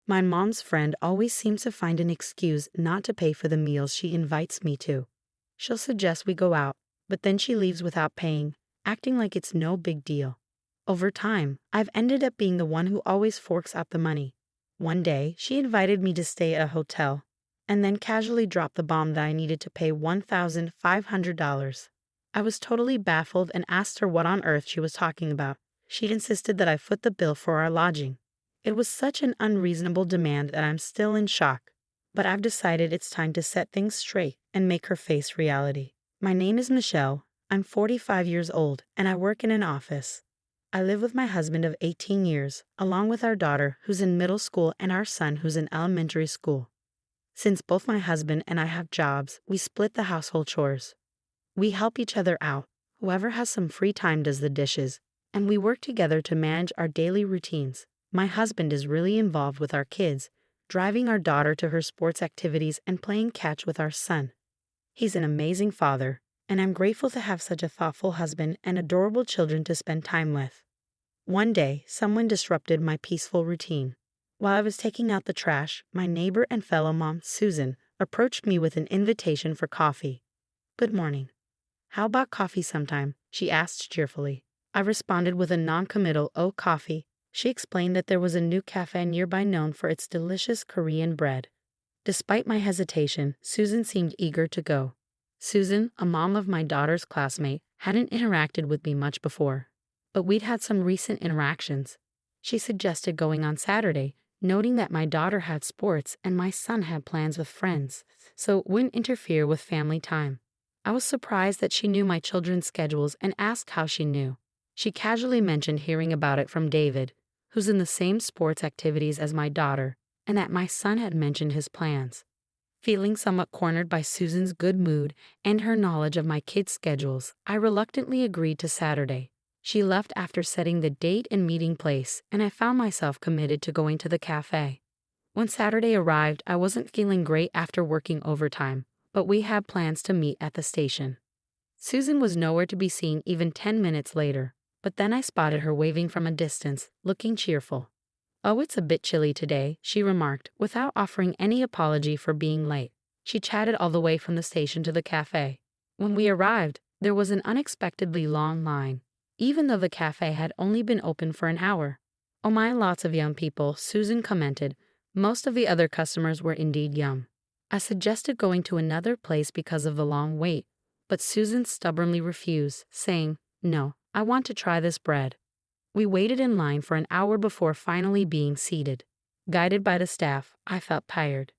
My mom's friend always seems to find an excuse not to pay for the meals she invites me to. She'll suggest we go out, but then she leaves without paying, acting like it's no big deal. Over time, I've ended up being the one who always forks out the money. One day, she invited me to stay at a hotel, and then casually dropped the bomb that I needed to pay $1,500. I was totally baffled and asked her what on earth she was talking about. She insisted that I foot the bill for our lodging. It was such an unreasonable demand that I'm still in shock. But I've decided it's time to set things straight and make her face reality. My name is Michelle. I'm 45 years old, and I work in an office. I live with my husband of 18 years, along with our daughter who's in middle school and our son who's in elementary school. Since both my husband and I have jobs, we split the household chores. We help each other out. Whoever has some free time does the dishes, and we work together to manage our daily routines. My husband is really involved with our kids, driving our daughter to her sports activities and playing catch with our son. He's an amazing father, and I'm grateful to have such a thoughtful husband and adorable children to spend time with. One day, someone disrupted my peaceful routine. While I was taking out the trash, my neighbor and fellow mom, Susan, approached me with an invitation for coffee. "Good morning. How about coffee sometime?" she asked cheerfully. I responded with a non-committal, "Oh, coffee." She explained that there was a new cafe nearby known for its delicious Korean bread. Despite my hesitation, Susan seemed eager to go. Susan, a mom of my daughter's classmate, hadn't interacted with me much before, but we'd had some recent interactions. She suggested going on Saturday, noting that my daughter had sports and my son had plans with friends, so it wouldn't interfere with family time. I was surprised that she knew my children's schedules and asked how she knew. She casually mentioned hearing about it from David, who's in the same sports activities as my daughter, and that my son had mentioned his plans. Feeling somewhat cornered by Susan's good mood and her knowledge of my kids' schedules, I reluctantly agreed to Saturday. She left after setting the date and meeting place, and I found myself committed to going to the cafe. When Saturday arrived, I wasn't feeling great after working overtime, but we had plans to meet at the station. Susan was nowhere to be seen even 10 minutes later, but then I spotted her waving from a distance, looking cheerful. "Oh, it's a bit chilly today," she remarked, without offering any apology for being late. She chatted all the way from the station to the cafe. When we arrived, there was an unexpectedly long line, even though the cafe had only been open for an hour. "Oh my, lots of young people," Susan commented. Most of the other customers were indeed young. I suggested going to another place because of the long wait, but Susan stubbornly refused, saying, "No, I want to try this bread." We waited in line for an hour before finally being seated. Guided by the staff, I felt tired.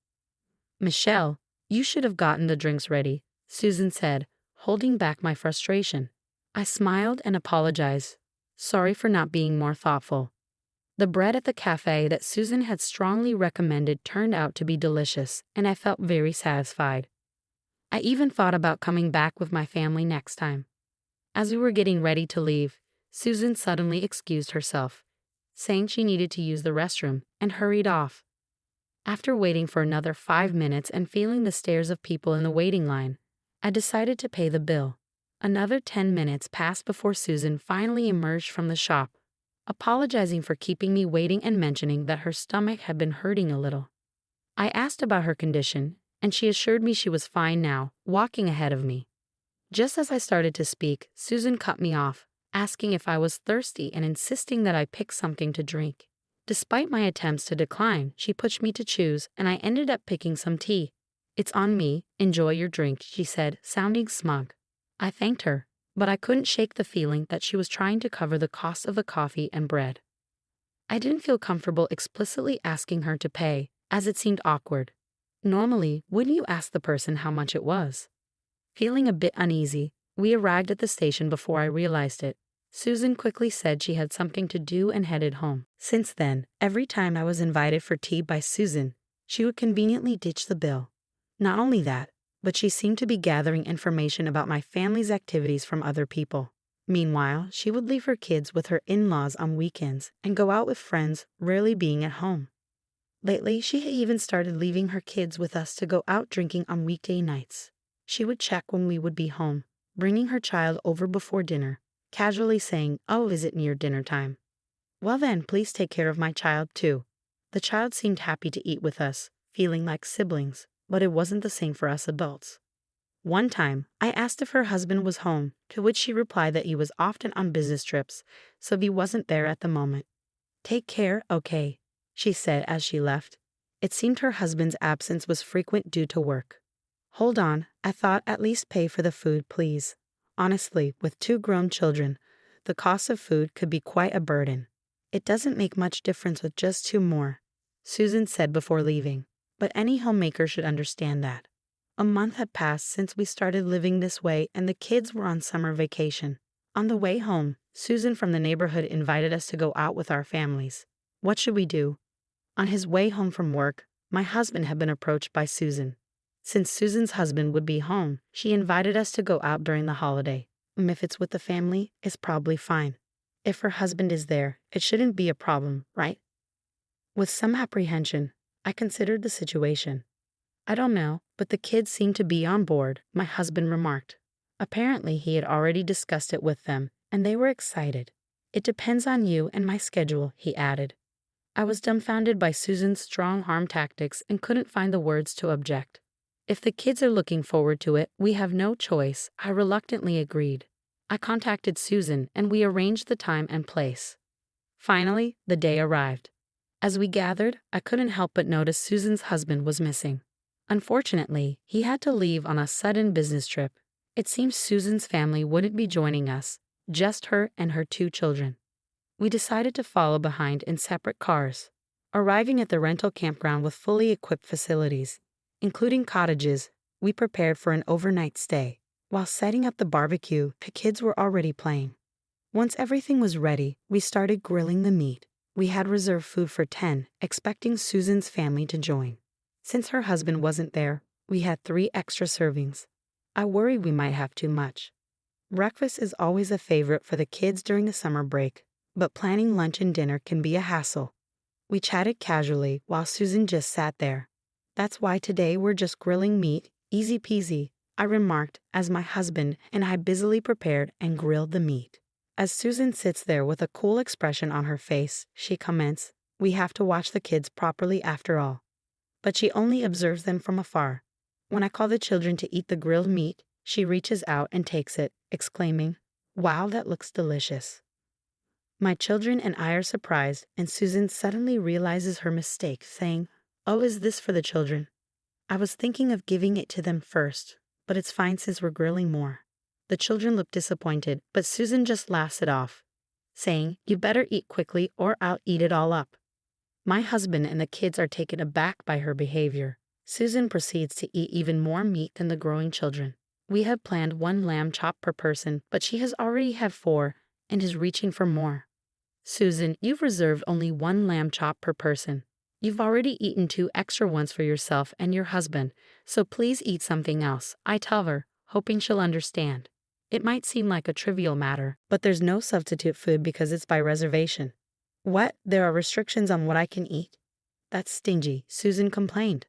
"Michelle, you should have gotten the drinks ready," Susan said, holding back my frustration. I smiled and apologized. Sorry for not being more thoughtful. The bread at the cafe that Susan had strongly recommended turned out to be delicious, and I felt very satisfied. I even thought about coming back with my family next time. As we were getting ready to leave, Susan suddenly excused herself, saying she needed to use the restroom, and hurried off. After waiting for another 5 minutes and feeling the stares of people in the waiting line, I decided to pay the bill. Another 10 minutes passed before Susan finally emerged from the shop, apologizing for keeping me waiting and mentioning that her stomach had been hurting a little. I asked about her condition, and she assured me she was fine now, walking ahead of me. Just as I started to speak, Susan cut me off, asking if I was thirsty and insisting that I pick something to drink. Despite my attempts to decline, she pushed me to choose, and I ended up picking some tea. "It's on me, enjoy your drink," she said, sounding smug. I thanked her, but I couldn't shake the feeling that she was trying to cover the cost of the coffee and bread. I didn't feel comfortable explicitly asking her to pay, as it seemed awkward. Normally, wouldn't you ask the person how much it was? Feeling a bit uneasy, we arrived at the station before I realized it. Susan quickly said she had something to do and headed home. Since then, every time I was invited for tea by Susan, she would conveniently ditch the bill. Not only that, but she seemed to be gathering information about my family's activities from other people. Meanwhile, she would leave her kids with her in-laws on weekends and go out with friends, rarely being at home. Lately, she had even started leaving her kids with us to go out drinking on weekday nights. She would check when we would be home, bringing her child over before dinner, casually saying, "Oh, is it near dinner time? Well then, please take care of my child too." The child seemed happy to eat with us, feeling like siblings, but it wasn't the same for us adults. One time, I asked if her husband was home, to which she replied that he was often on business trips, so he wasn't there at the moment. "Take care, okay," she said as she left. It seemed her husband's absence was frequent due to work. "Hold on, I thought at least pay for the food, please." Honestly, with two grown children, the cost of food could be quite a burden. "It doesn't make much difference with just two more," Susan said before leaving, but any homemaker should understand that. A month had passed since we started living this way and the kids were on summer vacation. On the way home, Susan from the neighborhood invited us to go out with our families. What should we do? On his way home from work, my husband had been approached by Susan. Since Susan's husband would be home, she invited us to go out during the holiday. If it's with the family, it's probably fine. If her husband is there, it shouldn't be a problem, right? With some apprehension, I considered the situation. "I don't know, but the kids seem to be on board," my husband remarked. Apparently, he had already discussed it with them, and they were excited. "It depends on you and my schedule," he added. I was dumbfounded by Susan's strong-arm tactics and couldn't find the words to object. "If the kids are looking forward to it, we have no choice," I reluctantly agreed. I contacted Susan, and we arranged the time and place. Finally, the day arrived. As we gathered, I couldn't help but notice Susan's husband was missing. Unfortunately, he had to leave on a sudden business trip. It seems Susan's family wouldn't be joining us, just her and her two children. We decided to follow behind in separate cars, arriving at the rental campground with fully equipped facilities, including cottages. We prepared for an overnight stay. While setting up the barbecue, the kids were already playing. Once everything was ready, we started grilling the meat. We had reserved food for 10, expecting Susan's family to join. Since her husband wasn't there, we had 3 extra servings. I worried we might have too much. Breakfast is always a favorite for the kids during the summer break, but planning lunch and dinner can be a hassle. We chatted casually while Susan just sat there. "That's why today we're just grilling meat, easy peasy," I remarked as my husband and I busily prepared and grilled the meat. As Susan sits there with a cool expression on her face, she comments, "We have to watch the kids properly after all." But she only observes them from afar. When I call the children to eat the grilled meat, she reaches out and takes it, exclaiming, "Wow, that looks delicious." My children and I are surprised, and Susan suddenly realizes her mistake, saying, "Oh, is this for the children? I was thinking of giving it to them first, but it's fine since we're grilling more." The children look disappointed, but Susan just laughs it off, saying, "You better eat quickly or I'll eat it all up." My husband and the kids are taken aback by her behavior. Susan proceeds to eat even more meat than the growing children. We had planned 1 lamb chop per person, but she has already had 4 and is reaching for more. "Susan, you've reserved only 1 lamb chop per person. You've already eaten 2 extra ones for yourself and your husband, so please eat something else," I tell her, hoping she'll understand. It might seem like a trivial matter, but there's no substitute food because it's by reservation. "What? There are restrictions on what I can eat? That's stingy," Susan complained.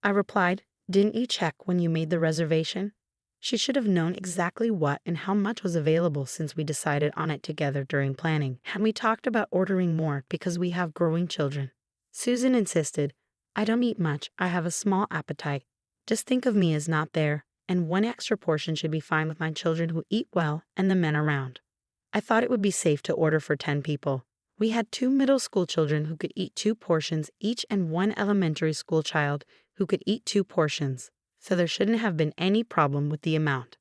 I replied, "Didn't you check when you made the reservation?" She should have known exactly what and how much was available since we decided on it together during planning, and we talked about ordering more because we have growing children. Susan insisted, "I don't eat much, I have a small appetite. Just think of me as not there, and 1 extra portion should be fine with my children who eat well and the men around." I thought it would be safe to order for 10 people. We had 2 middle school children who could eat 2 portions each and 1 elementary school child who could eat 2 portions, so there shouldn't have been any problem with the amount.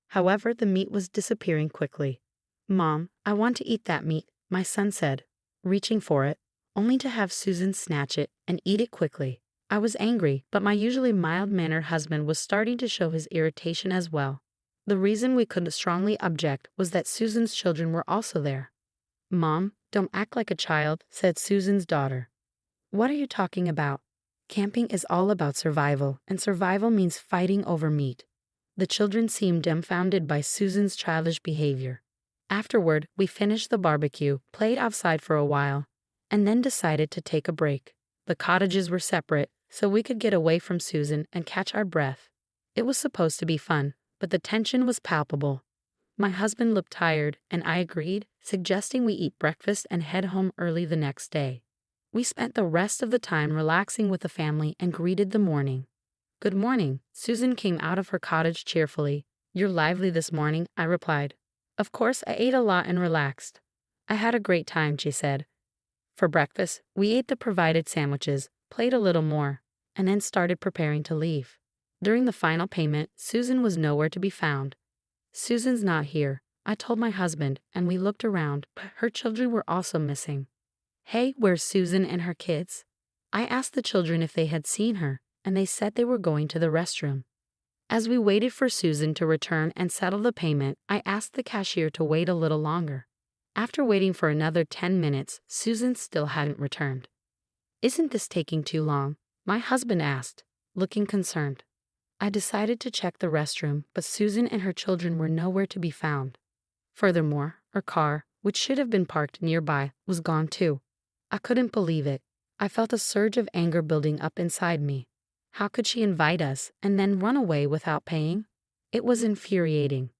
However, the meat was disappearing quickly. "Mom, I want to eat that meat," my son said, reaching for it, only to have Susan snatch it and eat it quickly. I was angry, but my usually mild-mannered husband was starting to show his irritation as well. The reason we couldn't strongly object was that Susan's children were also there. "Mom, don't act like a child," said Susan's daughter. "What are you talking about? Camping is all about survival, and survival means fighting over meat." The children seemed dumbfounded by Susan's childish behavior. Afterward, we finished the barbecue, played outside for a while, and then decided to take a break. The cottages were separate, so we could get away from Susan and catch our breath. It was supposed to be fun, but the tension was palpable. My husband looked tired, and I agreed, suggesting we eat breakfast and head home early the next day. We spent the rest of the time relaxing with the family and greeted the morning. Good morning. Susan came out of her cottage cheerfully. You're lively this morning, I replied. Of course, I ate a lot and relaxed. I had a great time, she said. For breakfast, we ate the provided sandwiches, played a little more, and then started preparing to leave. During the final payment, Susan was nowhere to be found. Susan's not here, I told my husband, and we looked around, but her children were also missing. Hey, where's Susan and her kids? I asked the children if they had seen her, and they said they were going to the restroom. As we waited for Susan to return and settle the payment, I asked the cashier to wait a little longer. After waiting for another 10 minutes, Susan still hadn't returned. Isn't this taking too long? My husband asked, looking concerned. I decided to check the restroom, but Susan and her children were nowhere to be found. Furthermore, her car, which should have been parked nearby, was gone too. I couldn't believe it. I felt a surge of anger building up inside me. How could she invite us and then run away without paying? It was infuriating.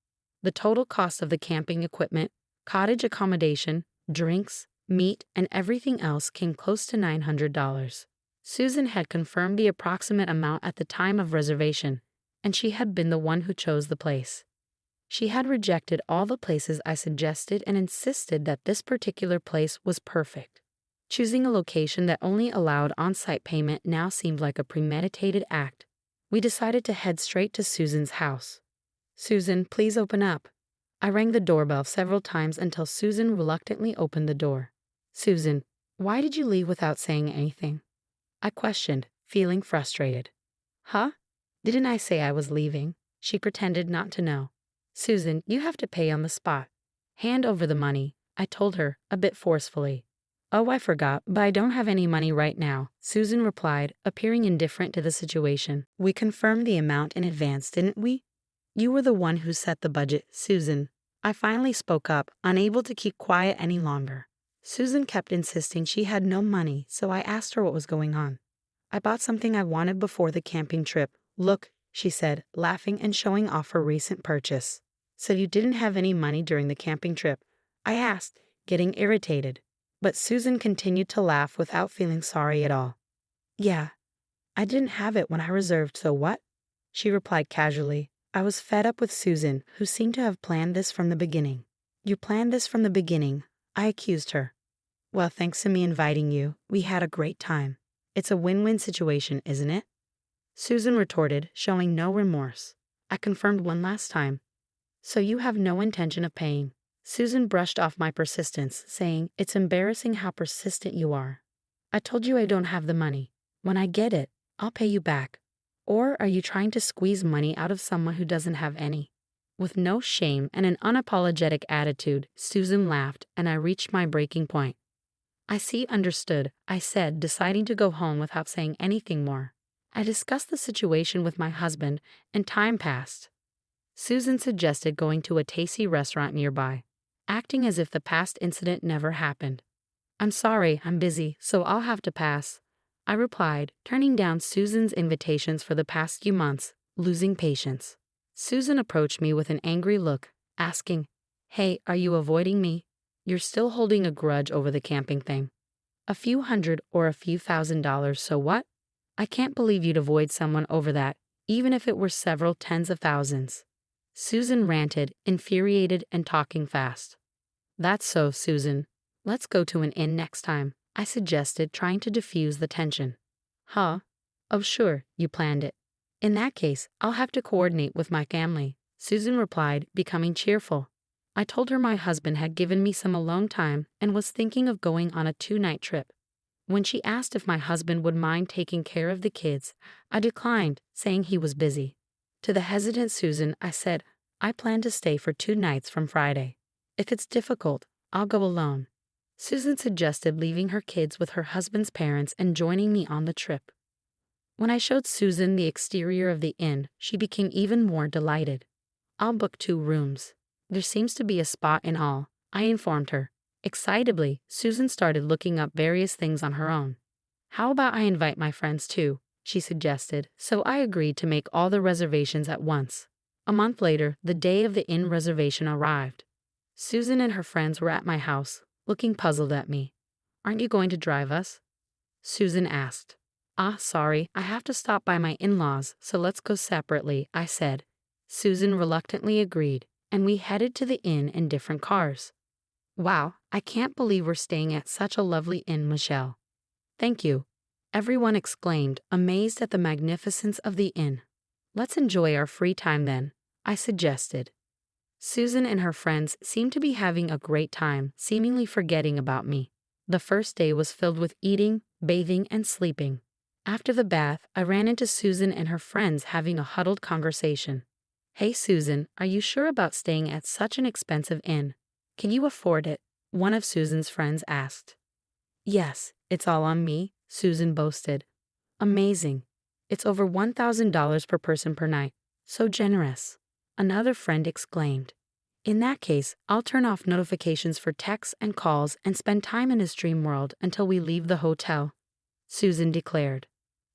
The total cost of the camping equipment, cottage accommodation, drinks, meat, and everything else came close to $900. Susan had confirmed the approximate amount at the time of reservation, and she had been the one who chose the place. She had rejected all the places I suggested and insisted that this particular place was perfect. Choosing a location that only allowed on-site payment now seemed like a premeditated act. We decided to head straight to Susan's house. Susan, please open up. I rang the doorbell several times until Susan reluctantly opened the door. Susan, why did you leave without saying anything? I questioned, feeling frustrated. Huh? Didn't I say I was leaving? She pretended not to know. Susan, you have to pay on the spot. Hand over the money, I told her, a bit forcefully. Oh, I forgot, but I don't have any money right now, Susan replied, appearing indifferent to the situation. We confirmed the amount in advance, didn't we? You were the one who set the budget, Susan. I finally spoke up, unable to keep quiet any longer. Susan kept insisting she had no money, so I asked her what was going on. I bought something I wanted before the camping trip. Look, she said, laughing and showing off her recent purchase. So you didn't have any money during the camping trip? I asked, getting irritated. But Susan continued to laugh without feeling sorry at all. Yeah, I didn't have it when I reserved, so what? She replied casually. I was fed up with Susan, who seemed to have planned this from the beginning. You planned this from the beginning, I accused her. Well, thanks to me inviting you, we had a great time. It's a win-win situation, isn't it? Susan retorted, showing no remorse. I confirmed one last time. So you have no intention of paying? Susan brushed off my persistence, saying, It's embarrassing how persistent you are. I told you I don't have the money. When I get it, I'll pay you back. Or are you trying to squeeze money out of someone who doesn't have any? With no shame and an unapologetic attitude, Susan laughed, and I reached my breaking point. I see, understood, I said, deciding to go home without saying anything more. I discussed the situation with my husband, and time passed. Susan suggested going to a tasty restaurant nearby, acting as if the past incident never happened. I'm sorry, I'm busy, so I'll have to pass, I replied, turning down Susan's invitations for the past few months, losing patience. Susan approached me with an angry look, asking, Hey, are you avoiding me? You're still holding a grudge over the camping thing. A few $100 or a few $1,000, so what? I can't believe you'd avoid someone over that, even if it were several tens of thousands. Susan ranted, infuriated and talking fast. That's so, Susan. Let's go to an inn next time, I suggested, trying to diffuse the tension. Huh? Oh sure, you planned it. In that case, I'll have to coordinate with my family, Susan replied, becoming cheerful. I told her my husband had given me some alone time and was thinking of going on a 2-night trip. When she asked if my husband would mind taking care of the kids, I declined, saying he was busy. To the hesitant Susan, I said, I plan to stay for 2 nights from Friday. If it's difficult, I'll go alone. Susan suggested leaving her kids with her husband's parents and joining me on the trip. When I showed Susan the exterior of the inn, she became even more delighted. I'll book 2 rooms. There seems to be a spot in all, I informed her. Excitedly, Susan started looking up various things on her own. How about I invite my friends too, she suggested, so I agreed to make all the reservations at once. A month later, the day of the inn reservation arrived. Susan and her friends were at my house, looking puzzled at me. Aren't you going to drive us? Susan asked. Ah, sorry, I have to stop by my in-laws, so let's go separately, I said. Susan reluctantly agreed, and we headed to the inn in different cars. Wow, I can't believe we're staying at such a lovely inn, Michelle. Thank you, everyone exclaimed, amazed at the magnificence of the inn. Let's enjoy our free time then, I suggested. Susan and her friends seemed to be having a great time, seemingly forgetting about me. The first day was filled with eating, bathing, and sleeping. After the bath, I ran into Susan and her friends having a huddled conversation. Hey Susan, are you sure about staying at such an expensive inn? Can you afford it? One of Susan's friends asked. Yes, it's all on me, Susan boasted. Amazing. It's over $1,000 per person per night. So generous. Another friend exclaimed. In that case, I'll turn off notifications for texts and calls and spend time in his dream world until we leave the hotel, Susan declared.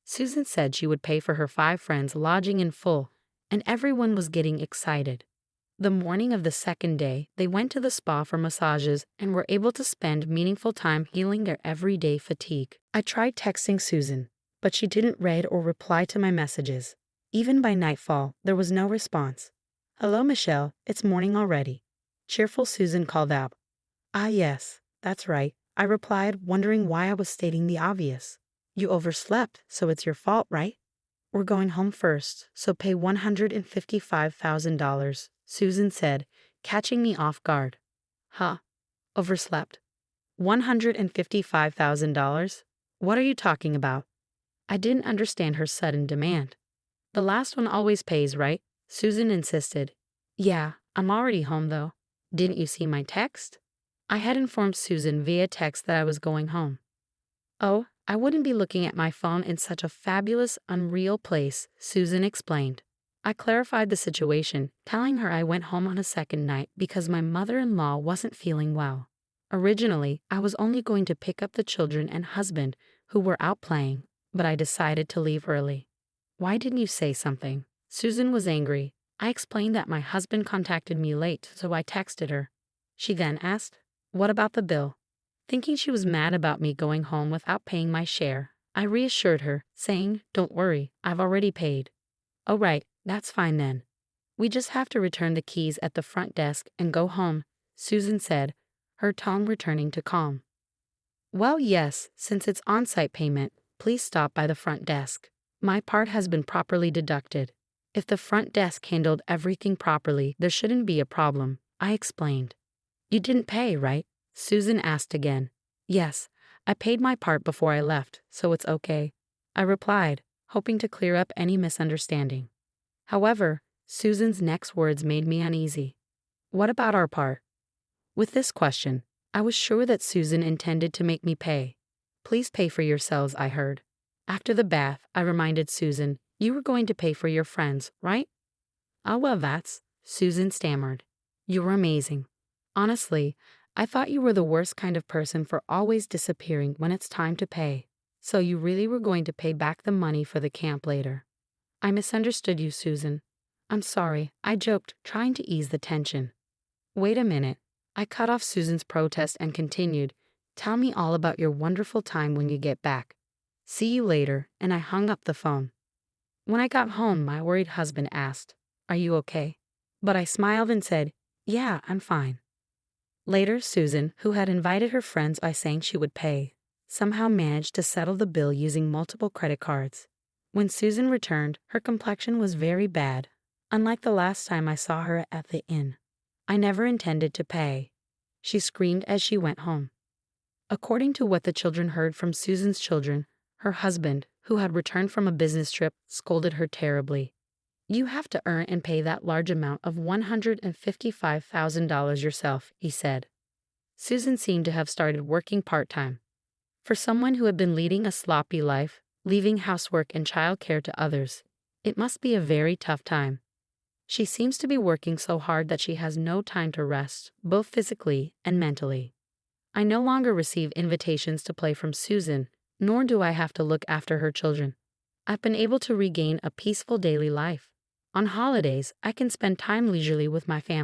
Susan said she would pay for her 5 friends lodging in full, and everyone was getting excited. The morning of the second day, they went to the spa for massages and were able to spend meaningful time healing their everyday fatigue. I tried texting Susan, but she didn't read or reply to my messages. Even by nightfall, there was no response. Hello, Michelle, it's morning already. Cheerful Susan called out. Ah, yes, that's right, I replied, wondering why I was stating the obvious. You overslept, so it's your fault, right? We're going home first, so pay $155,000, Susan said, catching me off guard. Huh? Overslept? $155,000? What are you talking about? I didn't understand her sudden demand. The last one always pays, right? Susan insisted. Yeah, I'm already home though. Didn't you see my text? I had informed Susan via text that I was going home. Oh, I wouldn't be looking at my phone in such a fabulous, unreal place, Susan explained. I clarified the situation, telling her I went home on a second night because my mother-in-law wasn't feeling well. Originally, I was only going to pick up the children and husband, who were out playing, but I decided to leave early. Why didn't you say something? Susan was angry. I explained that my husband contacted me late, so I texted her. She then asked, "What about the bill?" Thinking she was mad about me going home without paying my share, I reassured her, saying, "Don't worry, I've already paid." "Oh right, that's fine then. We just have to return the keys at the front desk and go home," Susan said, her tone returning to calm. "Well, yes, since it's on-site payment, please stop by the front desk. My part has been properly deducted. If the front desk handled everything properly, there shouldn't be a problem," I explained. "You didn't pay, right?" Susan asked again. "Yes, I paid my part before I left, so it's okay," I replied, hoping to clear up any misunderstanding. However, Susan's next words made me uneasy. "What about our part?" With this question, I was sure that Susan intended to make me pay. "Please pay for yourselves," I heard. After the bath, I reminded Susan, "You were going to pay for your friends, right?" "Ah, well, Susan stammered. "You were amazing. Honestly, I thought you were the worst kind of person for always disappearing when it's time to pay. So you really were going to pay back the money for the camp later." "I misunderstood you, Susan. I'm sorry, I joked, trying to ease the tension." "Wait a minute." I cut off Susan's protest and continued, "Tell me all about your wonderful time when you get back. See you later," and I hung up the phone. When I got home, my worried husband asked, "Are you okay?" But I smiled and said, "Yeah, I'm fine." Later, Susan, who had invited her friends by saying she would pay, somehow managed to settle the bill using multiple credit cards. When Susan returned, her complexion was very bad, unlike the last time I saw her at the inn. I never intended to pay, she screamed as she went home. According to what the children heard from Susan's children, her husband, who had returned from a business trip, scolded her terribly. "You have to earn and pay that large amount of $155,000 yourself," he said. Susan seemed to have started working part-time. For someone who had been leading a sloppy life, leaving housework and childcare to others, it must be a very tough time. She seems to be working so hard that she has no time to rest, both physically and mentally. I no longer receive invitations to play from Susan, nor do I have to look after her children. I've been able to regain a peaceful daily life. On holidays, I can spend time leisurely with my family.